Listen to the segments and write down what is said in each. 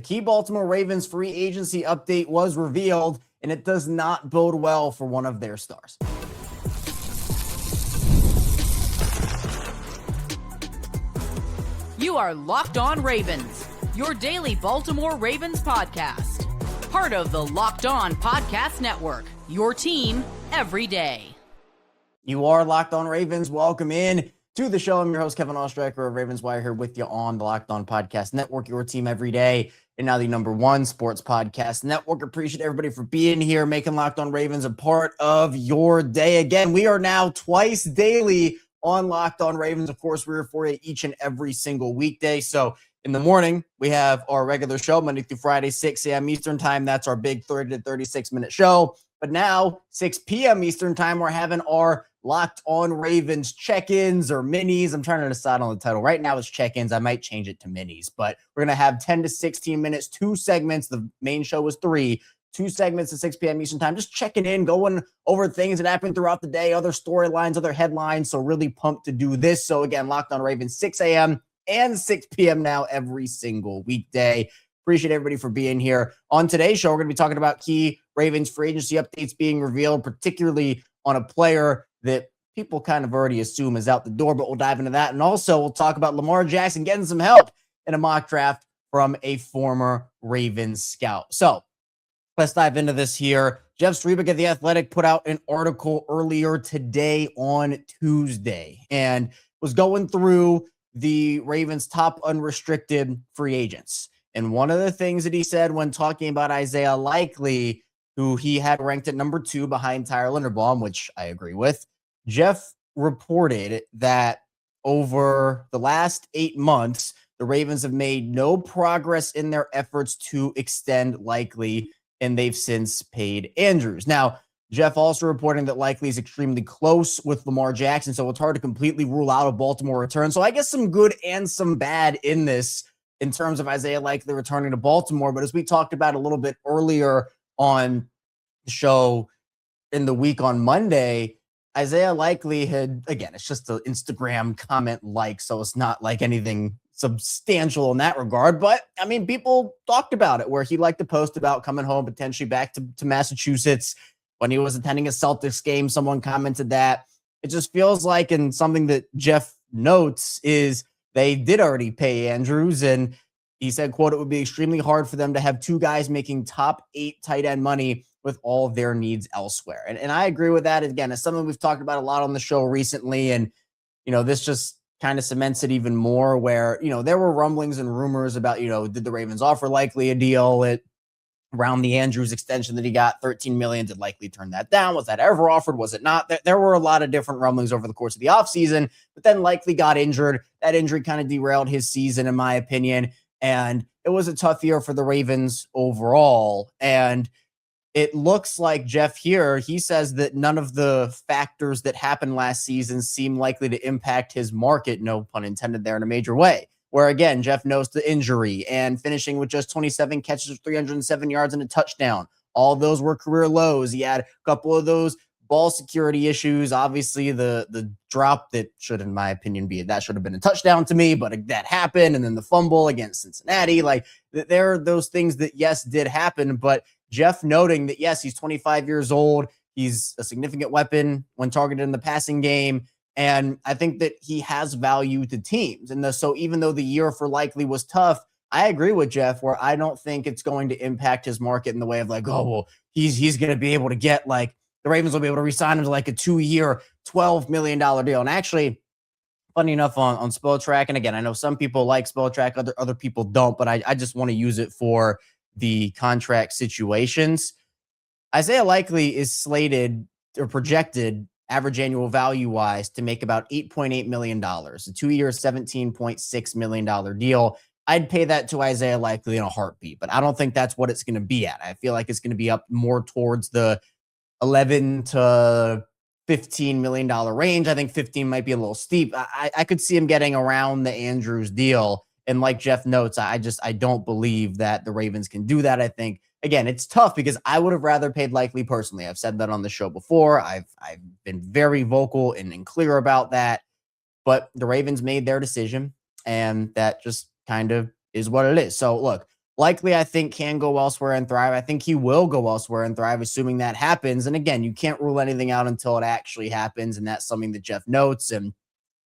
key Baltimore Ravens free agency update was revealed, and it does not bode well for one of their stars. You are Locked On Ravens, your daily Baltimore Ravens podcast. Part of the Locked On Podcast Network, your team every day. You are Locked On Ravens. Welcome in to the show. I'm your host, Kevin Oestreicher of Ravens Wire, here with you on the Locked On Podcast Network, your team every day, and now the #1 sports podcast network. Appreciate everybody for being here, making Locked On Ravens a part of your day. Again, we are now twice daily on Locked On Ravens. Of course, we're here for you each and every single weekday. So in the morning, we have our regular show, Monday through Friday, 6 a.m. Eastern time. That's our big 30 to 36-minute show. But now, 6 p.m. Eastern time, we're having our Locked On Ravens check-ins or minis. I'm trying to decide on the title. Right now it's check-ins. I might change it to minis. But we're going to have 10 to 16 minutes, 2 segments. The main show was 3. 2 segments at 6 p.m. Eastern time, just checking in, going over things that happened throughout the day, other storylines, other headlines. So really pumped to do this. So again, Locked On Ravens, 6 a.m. and 6 p.m. now every single weekday. Appreciate everybody for being here. On today's show, we're going to be talking about key Ravens free agency updates being revealed, particularly on a player that people kind of already assume is out the door, but we'll dive into that. And also we'll talk about Lamar Jackson getting some help in a mock draft from a former Ravens scout. So let's dive into this here. Jeff Zrebiec at The Athletic put out an article earlier today on Tuesday and was going through the Ravens' top unrestricted free agents. And one of the things that he said when talking about Isaiah Likely, who he had ranked at number 2 behind Tyler Linderbaum, which I agree with, Jeff reported that over the last 8 months, the Ravens have made no progress in their efforts to extend Likely, and they've since paid Andrews. Now, Jeff also reporting that Likely is extremely close with Lamar Jackson, so it's hard to completely rule out a Baltimore return. So I guess some good and some bad in this in terms of Isaiah Likely returning to Baltimore. But as we talked about a little bit earlier on the show in the week on Monday, Isaiah Likely had, again, it's just an Instagram comment so it's not like anything substantial in that regard. But, I mean, people talked about it where he liked to post about coming home, potentially back to Massachusetts. When he was attending a Celtics game, someone commented that. It just feels like, and something that Jeff notes is they did already pay Andrews, and he said, quote, "It would be extremely hard for them to have 2 guys making top 8 tight end money with all of their needs elsewhere." And I agree with that. Again, it's something we've talked about a lot on the show recently. And, this just kind of cements it even more where, there were rumblings and rumors about, did the Ravens offer Likely a deal around the Andrews extension that he got, $13 million? Did Likely turn that down? Was that ever offered? Was it not? There were a lot of different rumblings over the course of the offseason, but then Likely got injured. That injury kind of derailed his season, in my opinion. And it was a tough year for the Ravens overall. And it looks like Jeff here, he says that none of the factors that happened last season seem likely to impact his market, no pun intended there, in a major way. Where, again, Jeff notes the injury and finishing with just 27 catches, 307 yards, and a touchdown. All those were career lows. He had a couple of those ball security issues. Obviously, the drop that should, in my opinion, that should have been a touchdown to me, but that happened. And then the fumble against Cincinnati. Like, there are those things that, yes, did happen. But Jeff noting that, yes, he's 25 years old. He's a significant weapon when targeted in the passing game. And I think that he has value to teams. And so even though the year for Likely was tough, I agree with Jeff where I don't think it's going to impact his market in the way of like, oh, well, he's going to be able to get the Ravens will be able to re-sign him to a 2-year, $12 million deal. And actually, funny enough, on Spotrac, and again, I know some people like Spotrac, other people don't, but I just want to use it for the contract situations. Isaiah Likely is slated or projected average annual value-wise to make about $8.8 million, a 2-year, $17.6 million deal. I'd pay that to Isaiah Likely in a heartbeat, but I don't think that's what it's going to be at. I feel like it's going to be up more towards the 11 to $15 million range. I think 15 might be a little steep. I could see him getting around the Andrews deal. And like Jeff notes, I don't believe that the Ravens can do that. I think, again, it's tough because I would have rather paid Likely personally. I've said that on the show before. I've been very vocal and clear about that. But the Ravens made their decision, and that just kind of is what it is. So look, likely I think can go elsewhere and thrive. I think he will go elsewhere and thrive, assuming that happens. And again, you can't rule anything out until it actually happens. And that's something that Jeff notes. And,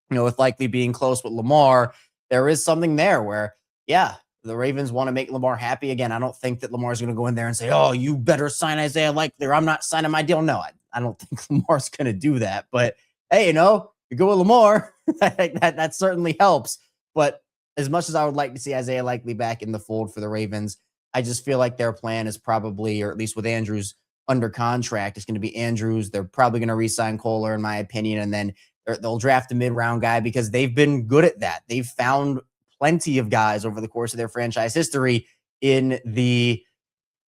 with likely being close with Lamar, there is something there where, yeah, the Ravens want to make Lamar happy. Again, I don't think that Lamar is going to go in there and say, oh, you better sign Isaiah Likely or I'm not signing my deal. No, I don't think Lamar's going to do that. But hey, you go with Lamar, that certainly helps. But as much as I would like to see Isaiah Likely back in the fold for the Ravens, I just feel like their plan is probably, or at least with Andrews under contract, it's going to be Andrews. They're probably going to re-sign Kohler, in my opinion, and then they'll draft a mid-round guy because they've been good at that. They've found plenty of guys over the course of their franchise history in the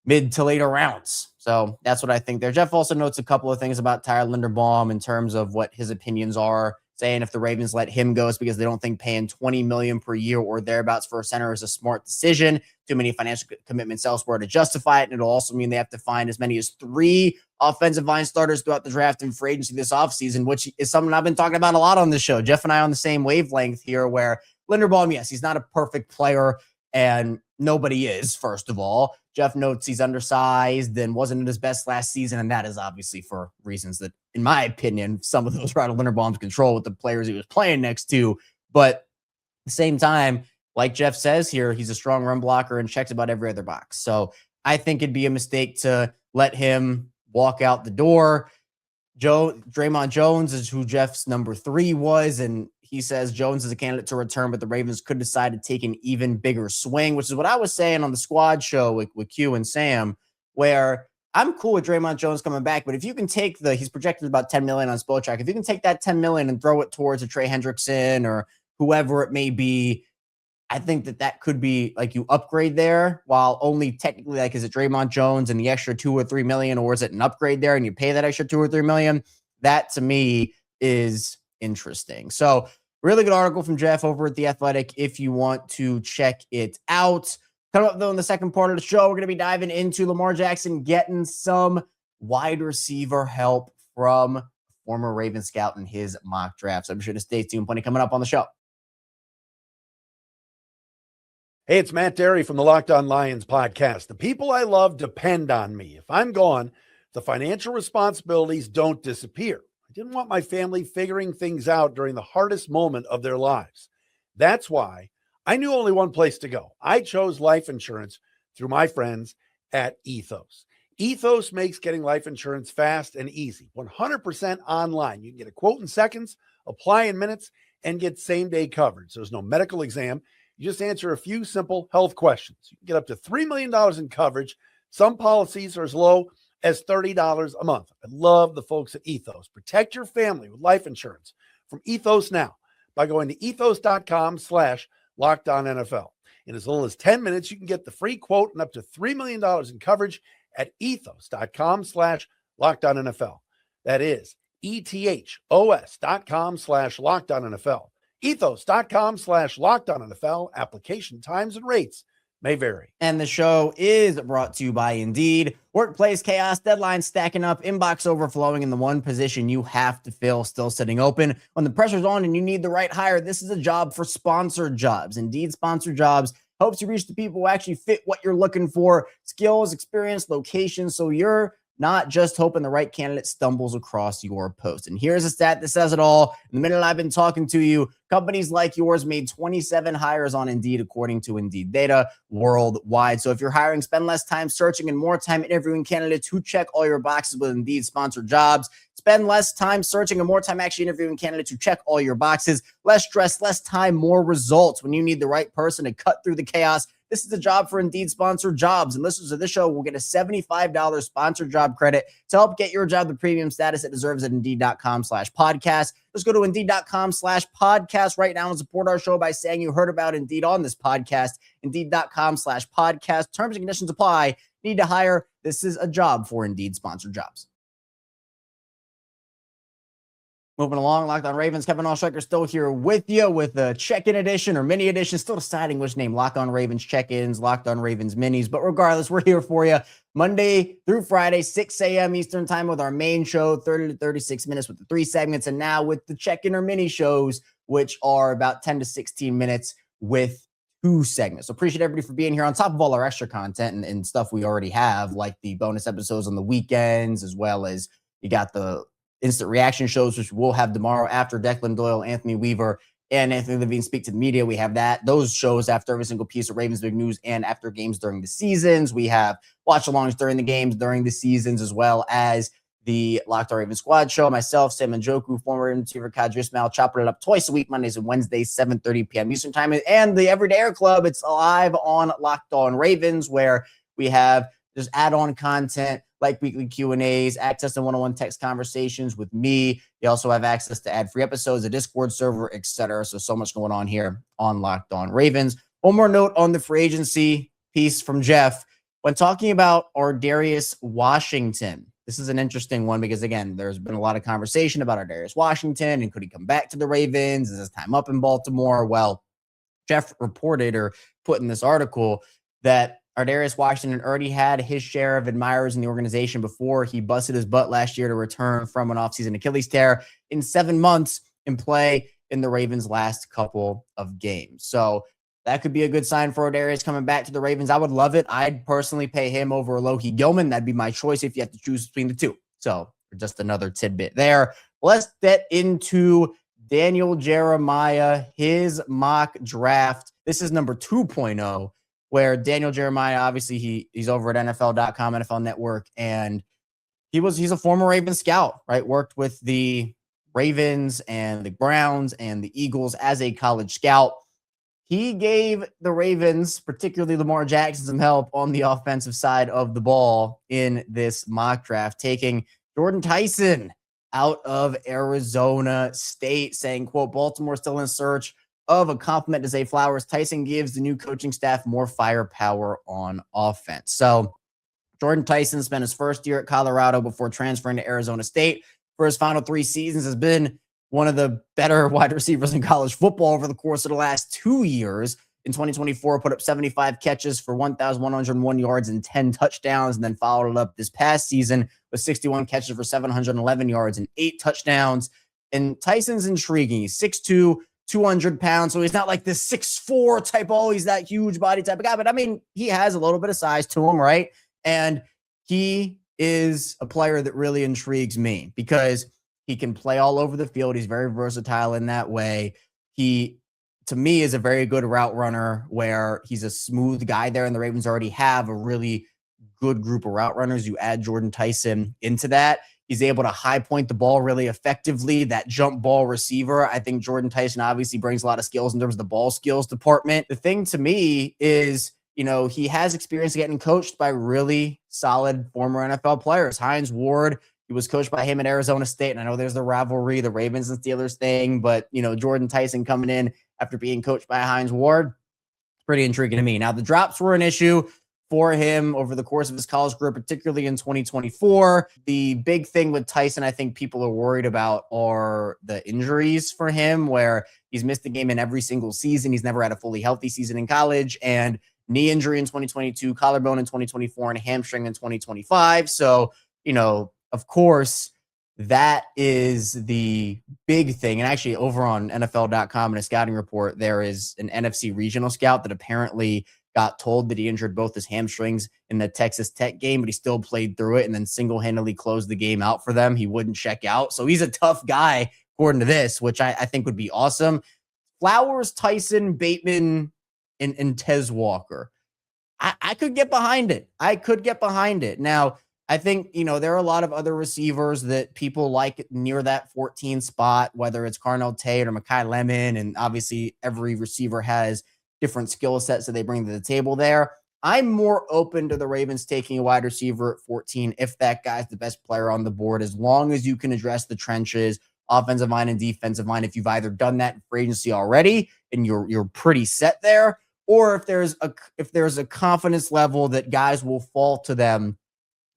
mid to later rounds. So that's what I think there. Jeff also notes a couple of things about Tyler Linderbaum in terms of what his opinions are, saying if the Ravens let him go, it's because they don't think paying $20 million per year or thereabouts for a center is a smart decision. Too many financial commitments elsewhere to justify it. And it'll also mean they have to find as many as 3 offensive line starters throughout the draft and free agency this offseason, which is something I've been talking about a lot on the show. Jeff and I on the same wavelength here, where Linderbaum, yes, he's not a perfect player, and nobody is, first of all. Jeff notes he's undersized and wasn't at his best last season, and that is obviously for reasons that, in my opinion, some of those are out of Linderbaum's control with the players he was playing next to. But at the same time, like Jeff says here, he's a strong run blocker and checks about every other box. So I think it'd be a mistake to let him walk out the door. Draymond Jones is who Jeff's number 3 was, and he says Jones is a candidate to return, but the Ravens could decide to take an even bigger swing, which is what I was saying on the squad show with Q and Sam, where I'm cool with Draymond Jones coming back, but if you can take he's projected about $10 million on Zocdoc, if you can take that $10 million and throw it towards a Trey Hendrickson or whoever it may be, I think that could be like you upgrade there, while only technically, like, is it Draymond Jones and the extra $2 or $3 million, or is it an upgrade there and you pay that extra $2 or $3 million? That to me is interesting. So really good article from Jeff over at The Athletic if you want to check it out. Coming up though in the second part of the show, we're going to be diving into Lamar Jackson getting some wide receiver help from former Raven scout in his mock draft. So I'm sure to stay tuned. Plenty coming up on the show. Hey, it's Matt Derry from the Locked On Lions podcast. The people I love depend on me. If I'm gone, the financial responsibilities don't disappear. I didn't want my family figuring things out during the hardest moment of their lives. That's why I knew only one place to go. I chose life insurance through my friends at Ethos. Ethos makes getting life insurance fast and easy, 100% online. You can get a quote in seconds, apply in minutes, and get same-day coverage. There's no medical exam. You just answer a few simple health questions. You can get up to $3 million in coverage. Some policies are as low as $30 a month. I love the folks at Ethos. Protect your family with life insurance from Ethos now by going to ethos.com/LockedOnNFL. In as little as 10 minutes, you can get the free quote and up to $3 million in coverage at ethos.com/LockedOnNFL. That is ethos.com/LockedOnNFL. Ethos.com/LockedOnNFL. Application times and rates may vary. And the show is brought to you by Indeed. Workplace chaos, deadlines stacking up, inbox overflowing, and the one position you have to fill still sitting open. When the pressure's on and you need the right hire, this is a job for sponsored jobs. Indeed Sponsored Jobs helps you reach the people who actually fit what you're looking for, skills, experience, location, so you're not just hoping the right candidate stumbles across your post. And here's a stat that says it all. The minute I've been talking to you, companies like yours made 27 hires on Indeed, according to Indeed data worldwide. So if you're hiring, spend less time searching and more time interviewing candidates who check all your boxes with Indeed Sponsored Jobs. Spend less time searching and more time actually interviewing candidates who check all your boxes. Less stress, less time, more results. When you need the right person to cut through the chaos, this is a job for Indeed Sponsored Jobs. And listeners of this show will get a $75 sponsored job credit to help get your job the premium status it deserves at Indeed.com/podcast. Just go to Indeed.com/podcast right now and support our show by saying you heard about Indeed on this podcast. Indeed.com/podcast. Terms and conditions apply. Need to hire. This is a job for Indeed Sponsored Jobs. Moving along, Locked On Ravens, Kevin Oestreicher still here with you with a check-in edition or mini edition, still deciding which name, Locked On Ravens check-ins, Locked On Ravens minis, but regardless, we're here for you Monday through Friday, 6 a.m. Eastern time with our main show, 30 to 36 minutes with the 3 segments, and now with the check-in or mini shows, which are about 10 to 16 minutes with 2 segments. So appreciate everybody for being here on top of all our extra content and stuff we already have, like the bonus episodes on the weekends, as well as you got the instant reaction shows, which we'll have tomorrow after Declan Doyle, Anthony Weaver, and Anthony Levine speak to the media. We have those shows after every single piece of Ravens big news and after games during the seasons. We have watch-alongs during the games, during the seasons, as well as the Locked On Ravens Squad show. Myself, Sam Njoku, former receiver Kadri Ismail, chopping it up twice a week, Mondays and Wednesdays, 7:30 p.m. Eastern time. And the Everydayer Club, it's live on Locked On Ravens, where we have just add-on content like weekly Q&As, access to one-on-one text conversations with me. You also have access to ad-free episodes, a Discord server, etc. So much going on here on Locked On Ravens. One more note on the free agency piece from Jeff. When talking about Darius Washington, this is an interesting one because, again, there's been a lot of conversation about Darius Washington and could he come back to the Ravens? Is his time up in Baltimore? Well, Jeff reported or put in this article that Darius Washington already had his share of admirers in the organization before he busted his butt last year to return from an offseason Achilles tear in 7 months and play in the Ravens' last couple of games. So that could be a good sign for Darius coming back to the Ravens. I would love it. I'd personally pay him over Loki Gilman. That'd be my choice if you have to choose between the two. So just another tidbit there. Let's get into Daniel Jeremiah, his mock draft. This is number 2.0. Where Daniel Jeremiah, obviously he's over at NFL.com, NFL Network, and he's a former Ravens scout, right? Worked with the Ravens and the Browns and the Eagles as a college scout. He gave the Ravens, particularly Lamar Jackson, some help on the offensive side of the ball in this mock draft, taking Jordyn Tyson out of Arizona State, saying, quote, Baltimore still in search of a compliment to Zay Flowers. Tyson gives the new coaching staff more firepower on offense. So Jordyn Tyson spent his first year at Colorado before transferring to Arizona State. For his final 3 seasons, has been one of the better wide receivers in college football over the course of the last 2 years. In 2024, put up 75 catches for 1,101 yards and 10 touchdowns, and then followed it up this past season with 61 catches for 711 yards and 8 touchdowns. And Tyson's intriguing. He's 6'2", 200 pounds. So he's not like this 6'4" type, he's that huge body type of guy. But I mean, he has a little bit of size to him, right? And he is a player that really intrigues me because he can play all over the field. He's very versatile in that way. He, to me, is a very good route runner where he's a smooth guy there. And the Ravens already have a really good group of route runners. You add Jordyn Tyson into that. He's able to high point the ball really effectively. That jump ball receiver, I think Jordyn Tyson obviously brings a lot of skills in terms of the ball skills department. The thing to me is, he has experience getting coached by really solid former NFL players. Hines Ward, he was coached by him at Arizona State. And I know there's the rivalry, the Ravens and Steelers thing, but, Jordyn Tyson coming in after being coached by Hines Ward, pretty intriguing to me. Now, the drops were an issue for him over the course of his college career, particularly in 2024. The big thing with Tyson, I think people are worried about, are the injuries for him, where he's missed a game in every single season. He's never had a fully healthy season in college, and knee injury in 2022, collarbone in 2024, and hamstring in 2025. So, of course, that is the big thing. And actually, over on NFL.com in a scouting report, there is an NFC regional scout that apparently got told that he injured both his hamstrings in the Texas Tech game, but he still played through it and then single-handedly closed the game out for them. He wouldn't check out. So he's a tough guy, according to this, which I think would be awesome. Flowers, Tyson, Bateman, and Tez Walker. I could get behind it. Now, I think, there are a lot of other receivers that people like near that 14 spot, whether it's Carnell Tate or Mekhi Lemon, and obviously every receiver has different skill sets that they bring to the table there. I'm more open to the Ravens taking a wide receiver at 14 if that guy's the best player on the board, as long as you can address the trenches, offensive line and defensive line. If you've either done that in free agency already and you're pretty set there, or if there's a confidence level that guys will fall to them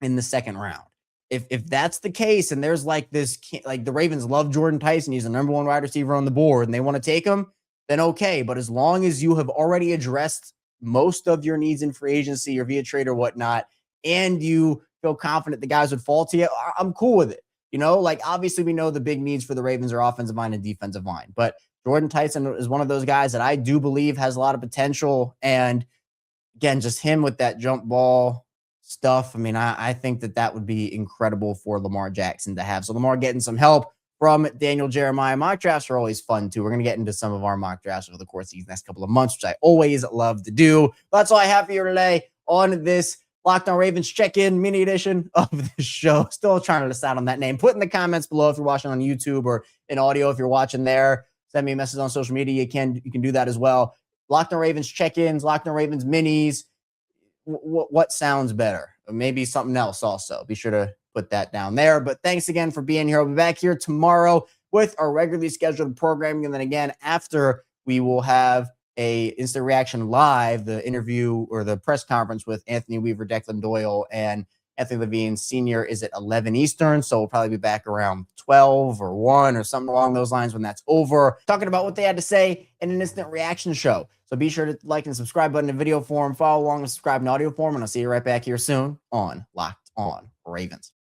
in the second round. If that's the case, and there's like the Ravens love Jordyn Tyson, he's the number 1 wide receiver on the board, and they want to take him, then okay. But as long as you have already addressed most of your needs in free agency or via trade or whatnot, and you feel confident the guys would fall to you, I'm cool with it. Obviously we know the big needs for the Ravens are offensive line and defensive line, but Jordyn Tyson is one of those guys that I do believe has a lot of potential. And again, just him with that jump ball stuff. I mean, I think that would be incredible for Lamar Jackson to have. So Lamar getting some help from Daniel Jeremiah. Mock drafts are always fun too. We're going to get into some of our mock drafts over the course of these next couple of months, which I always love to do. But that's all I have for you today on this Locked On Ravens check-in mini edition of the show. Still trying to decide on that name. Put in the comments below if you're watching on YouTube or in audio if you're watching there. Send me a message on social media. You can do that as well. Locked On Ravens check-ins, Locked On Ravens minis. What sounds better? Or maybe something else also. Be sure to put that down there. But thanks again for being here. I'll be back here tomorrow with our regularly scheduled programming. And then again, after, we will have a instant reaction live, the interview or the press conference with Anthony Weaver, Declan Doyle, and Anthony Levine Sr. is at 11 Eastern. So we'll probably be back around 12 or 1 or something along those lines when that's over, talking about what they had to say in an instant reaction show. So be sure to like and subscribe button in video form, follow along and subscribe in audio form, and I'll see you right back here soon on Locked On Ravens.